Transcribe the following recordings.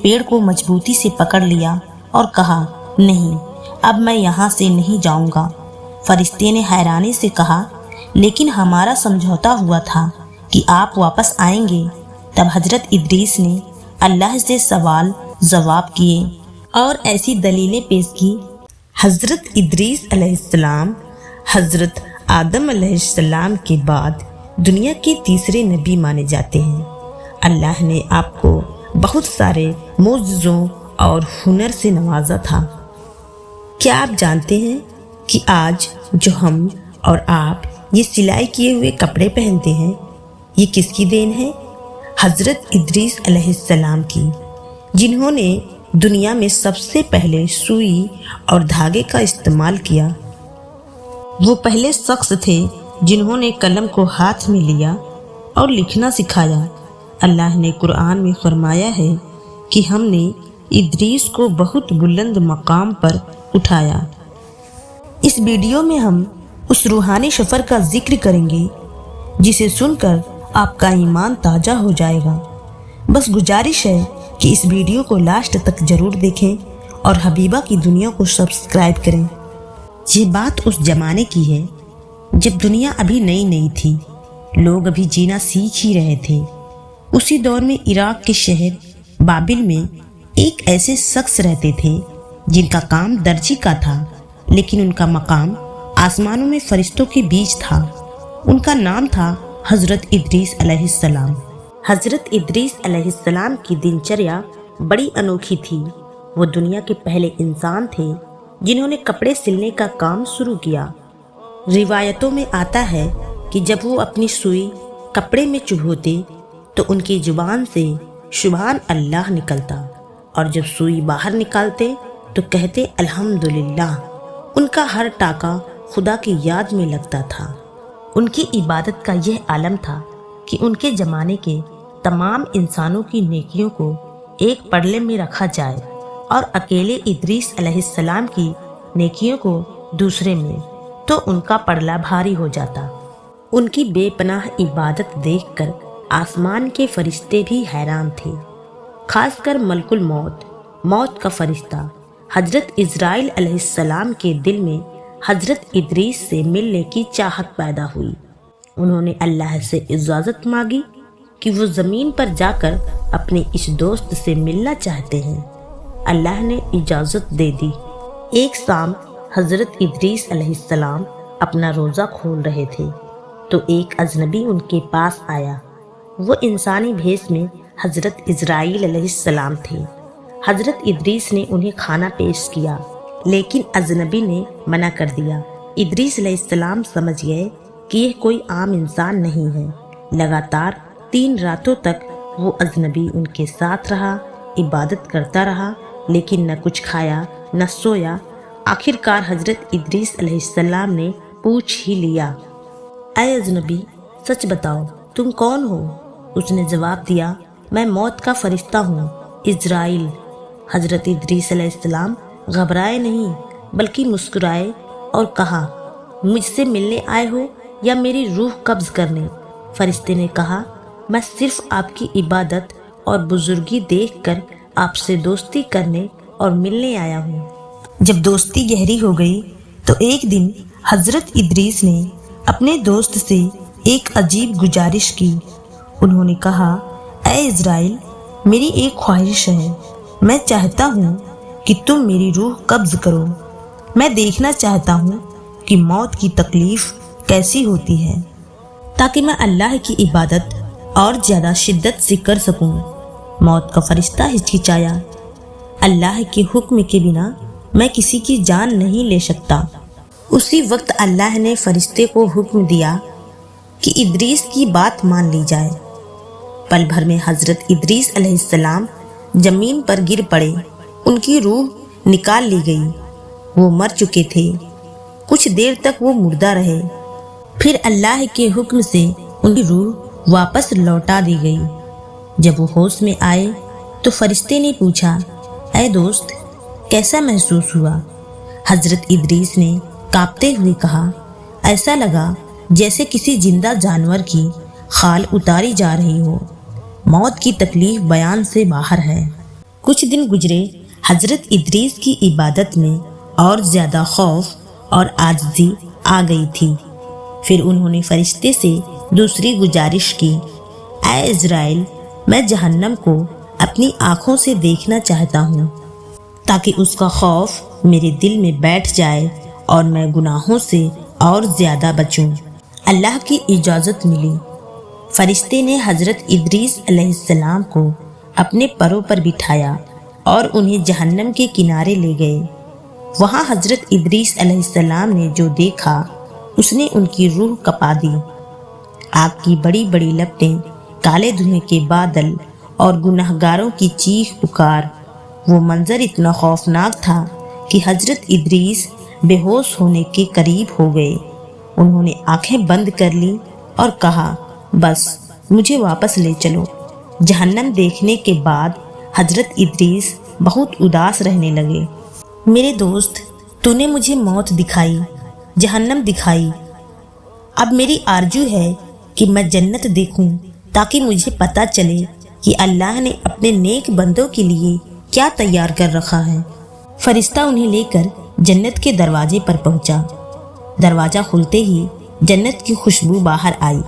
पेड़ को मजबूती से पकड़ लिया और कहा, नहीं, अब मैं यहाँ से नहीं जाऊँगा। फरिश्ते ने हैरानी से कहा, लेकिन हमारा समझौता हुआ था कि आप वापस आएंगे। तब हजरत इदरीस ने अल्लाह से सवाल जवाब किए और ऐसी दलीलें पेश की। हजरत इदरीस अलैहिस्सलाम हजरत आदम अलैहिस्सलाम के बाद दुनिया के तीसरे नबी माने जाते हैं। अल्लाह ने आपको बहुत सारे मोजज़ों और हुनर से नवाजा था। क्या आप जानते हैं कि आज जो हम और आप ये सिलाई किए हुए कपड़े पहनते हैं, ये किसकी देन है? हजरत इदरीस अलैहिस्सलाम की, जिन्होंने दुनिया में सबसे पहले सुई और धागे का इस्तेमाल किया। वो पहले शख्स थे जिन्होंने कलम को हाथ में लिया और लिखना सिखाया। अल्लाह ने कुरान में फरमाया है कि हमने इदरीस को बहुत बुलंद मकाम पर उठाया। इस वीडियो में हम उस रूहानी सफ़र का जिक्र करेंगे जिसे सुनकर आपका ईमान ताज़ा हो जाएगा। बस गुजारिश है कि इस वीडियो को लास्ट तक ज़रूर देखें और हबीबा की दुनिया को सब्सक्राइब करें। ये बात उस ज़माने की है जब दुनिया अभी नई नई थी, लोग अभी जीना सीख ही रहे थे। उसी दौर में इराक के शहर बाबिल में एक ऐसे शख्स रहते थे जिनका काम दर्जी का था, लेकिन उनका मकाम आसमानों में फरिश्तों के बीच था। उनका नाम था हज़रत इदरीस अलैहिस्सलाम। हज़रत इदरीस अलैहिस्सलाम की दिनचर्या बड़ी अनोखी थी। वो दुनिया के पहले इंसान थे जिन्होंने कपड़े सिलने का काम शुरू किया। रिवायतों में आता है कि जब वो अपनी सुई कपड़े में चुभोते तो उनकी जुबान से सुभान अल्लाह निकलता, और जब सुई बाहर निकालते तो कहते अल्हम्दुलिल्लाह। उनका हर टाका खुदा की याद में लगता था। उनकी इबादत का यह आलम था कि उनके ज़माने के तमाम इंसानों की नेकियों को एक पड़ले में रखा जाए और अकेले इदरीस अलैहिस्सलाम की नेकियों को दूसरे में, तो उनका पड़ला भारी हो जाता। उनकी बेपनाह इबादत देखकर आसमान के फरिश्ते भी हैरान थे, खासकर मलकुल मौत का फरिश्ता हजरत इज़राइल अलैहिस्सलाम के दिल में हजरत इदरीस से मिलने की चाहत पैदा हुई। उन्होंने अल्लाह से इजाज़त मांगी कि वो ज़मीन पर जाकर अपने इस दोस्त से मिलना चाहते हैं। अल्लाह ने इजाज़त दे दी। एक शाम हजरत इदरीस अलैहिस्सलाम अपना रोज़ा खोल रहे थे तो एक अजनबी उनके पास आया। वो इंसानी भेष में हजरत इज़राइल अलैहिस्सलाम थे। हजरत इदरीस ने उन्हें खाना पेश किया, लेकिन अजनबी ने मना कर दिया। इदरीस अलैहिस्सलाम समझ गए कि यह कोई आम इंसान नहीं है। लगातार 3 रातों तक वो अजनबी उनके साथ रहा, इबादत करता रहा, लेकिन न कुछ खाया न सोया। आखिरकार हजरत इदरीस अलैहिस्सलाम ने पूछ ही लिया, ऐ अजनबी, सच बताओ तुम कौन हो? उसने जवाब दिया, मैं मौत का फरिश्ता हूँ, इज़राइल। हजरत इदरीस अलैहिस्सलाम घबराए नहीं बल्कि मुस्कुराए और कहा, मुझसे मिलने आए हो या मेरी रूह कब्ज़ करने? फरिश्ते ने कहा, मैं सिर्फ आपकी इबादत और बुजुर्गी देखकर आपसे दोस्ती करने और मिलने आया हूँ। जब दोस्ती गहरी हो गई तो एक दिन हजरत इदरीस ने अपने दोस्त से एक अजीब गुजारिश की। उन्होंने कहा, ऐ इज़राइल, मेरी एक ख्वाहिश है। मैं चाहता हूँ कि तुम मेरी रूह कब्ज़ करो। मैं देखना चाहता हूँ कि मौत की तकलीफ़ कैसी होती है, ताकि मैं अल्लाह की इबादत और ज़्यादा शिद्दत से कर सकूँ। मौत का फरिश्ता हिचकिचाया, अल्लाह के हुक्म के बिना मैं किसी की जान नहीं ले सकता। उसी वक्त अल्लाह ने फरिश्ते को हुक्म दिया कि इदरीस की बात मान ली जाए। पल भर में हजरत इदरीस अलैहिस्सलाम जमीन पर गिर पड़े। उनकी रूह निकाल ली गई। वो मर चुके थे। कुछ देर तक वो मुर्दा रहे, फिर अल्लाह के हुक्म से उनकी रूह वापस लौटा दी गई। जब वो होश में आए तो फरिश्ते ने पूछा, ऐ दोस्त, कैसा महसूस हुआ? हजरत इदरीस ने कांपते हुए कहा, ऐसा लगा जैसे किसी जिंदा जानवर की खाल उतारी जा रही हो। मौत की तकलीफ बयान से बाहर है। कुछ दिन गुजरे, हजरत इदरीस की इबादत में और ज़्यादा खौफ और आजिज़ी आ गई थी। फिर उन्होंने फरिश्ते से दूसरी गुजारिश की, ऐ इज़राइल, मैं जहन्नम को अपनी आँखों से देखना चाहता हूँ, ताकि उसका खौफ मेरे दिल में बैठ जाए और मैं गुनाहों से और ज़्यादा बचूँ। अल्लाह की इजाज़त मिली। फरिश्ते ने हज़रत इदरीस अलैहिस्सलाम को अपने परों पर बिठाया और उन्हें जहन्नम के किनारे ले गए। वहाँ हज़रत इदरीस अलैहिस्सलाम ने जो देखा, उसने उनकी रूह कपा दी। आग की बड़ी बड़ी लपटें, काले धुएं के बादल और गुनाहगारों की चीख पुकार। वो मंजर इतना खौफनाक था कि हज़रत इदरीस बेहोश होने के करीब हो गए। उन्होंने आंखें बंद कर ली और कहा, बस मुझे वापस ले चलो। जहन्नम देखने के बाद हज़रत इदरीस बहुत उदास रहने लगे। मेरे दोस्त, तूने मुझे मौत दिखाई, जहन्नम दिखाई। अब मेरी आरजू है कि मैं जन्नत देखूं, ताकि मुझे पता चले कि अल्लाह ने अपने नेक बंदों के लिए क्या तैयार कर रखा है। फरिश्ता उन्हें लेकर जन्नत के दरवाजे पर पहुंचा। दरवाज़ा खुलते ही जन्नत की खुशबू बाहर आई,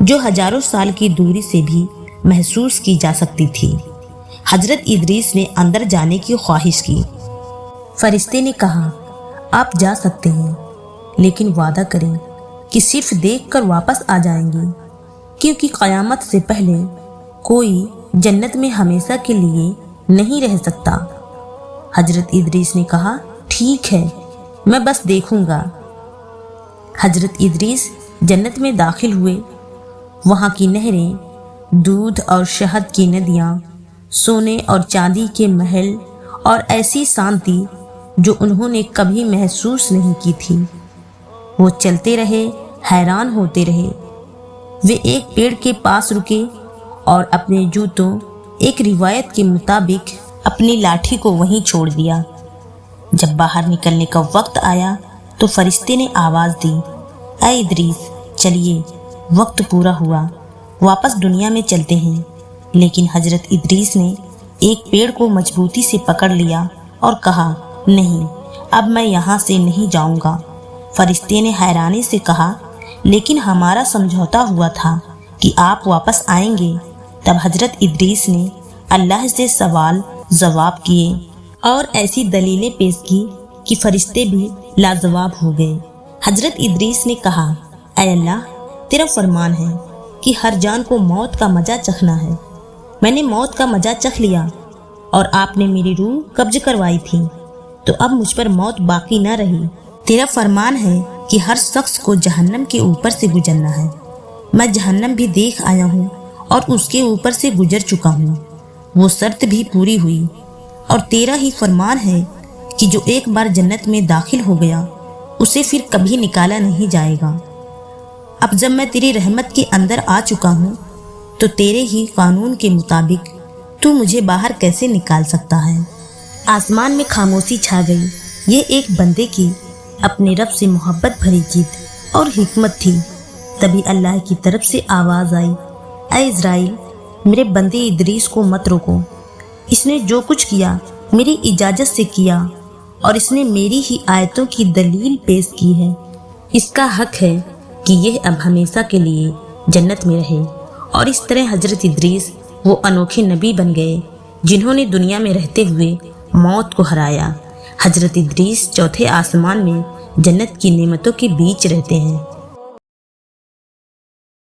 जो हजारों साल की दूरी से भी महसूस की जा सकती थी। हजरत इदरीस ने अंदर जाने की ख्वाहिश की। फरिश्ते ने कहा, आप जा सकते हैं, लेकिन वादा करें कि सिर्फ देखकर वापस आ जाएंगे, क्योंकि क़यामत से पहले कोई जन्नत में हमेशा के लिए नहीं रह सकता। हजरत इदरीस ने कहा, ठीक है, मैं बस देखूंगा। हजरत इदरीस जन्नत में दाखिल हुए। वहाँ की नहरें, दूध और शहद की नदियाँ, सोने और चांदी के महल और ऐसी शांति जो उन्होंने कभी महसूस नहीं की थी। वो चलते रहे, हैरान होते रहे। वे एक पेड़ के पास रुके और अपने जूतों, एक रिवायत के मुताबिक अपनी लाठी को वहीं छोड़ दिया। जब बाहर निकलने का वक्त आया तो फरिश्ते ने आवाज़ दी, ऐ इदरीस, चलिए, वक्त पूरा हुआ, वापस दुनिया में चलते हैं। लेकिन हजरत इदरीस ने एक पेड़ को मजबूती से पकड़ लिया और कहा, नहीं, अब मैं यहाँ से नहीं जाऊँगा। फरिश्ते ने हैरानी से कहा, लेकिन हमारा समझौता हुआ था कि आप वापस आएंगे। तब हजरत इदरीस ने अल्लाह से सवाल जवाब किए और ऐसी दलीलें पेश की कि फरिश्ते भी लाजवाब हो गए। हजरत इदरीस ने कहा, ऐ अल्लाह, तेरा फरमान है कि हर जान को मौत का मजा चखना है। मैंने मौत का मजा चख लिया और आपने मेरी रूह कब्ज करवाई थी, तो अब मुझ पर मौत बाकी न रही। तेरा फरमान है कि हर शख्स को जहन्नम के ऊपर से गुजरना है। मैं जहन्नम भी देख आया हूँ और उसके ऊपर से गुजर चुका हूँ। वो शर्त भी पूरी हुई। और तेरा ही फरमान है कि जो एक बार जन्नत में दाखिल हो गया, उसे फिर कभी निकाला नहीं जाएगा। अब जब मैं तेरी रहमत के अंदर आ चुका हूँ, तो तेरे ही कानून के मुताबिक तू मुझे बाहर कैसे निकाल सकता है। आसमान में खामोशी छा गई। ये एक बंदे की अपने रब से मोहब्बत भरी जिद और हिकमत थी। तभी अल्लाह की तरफ से आवाज़ आई, ऐ इज़राइल, मेरे बंदे इदरीस को मत रोको। इसने जो कुछ किया मेरी इजाज़त से किया और इसने मेरी ही आयतों की दलील पेश की है। इसका हक है कि यह अब हमेशा के लिए जन्नत में रहे। और इस तरह हजरत इदरीस वो अनोखे नबी बन गए जिन्होंने दुनिया में रहते हुए मौत को हराया। हजरत इदरीस चौथे आसमान में जन्नत की नेमतों के बीच रहते हैं।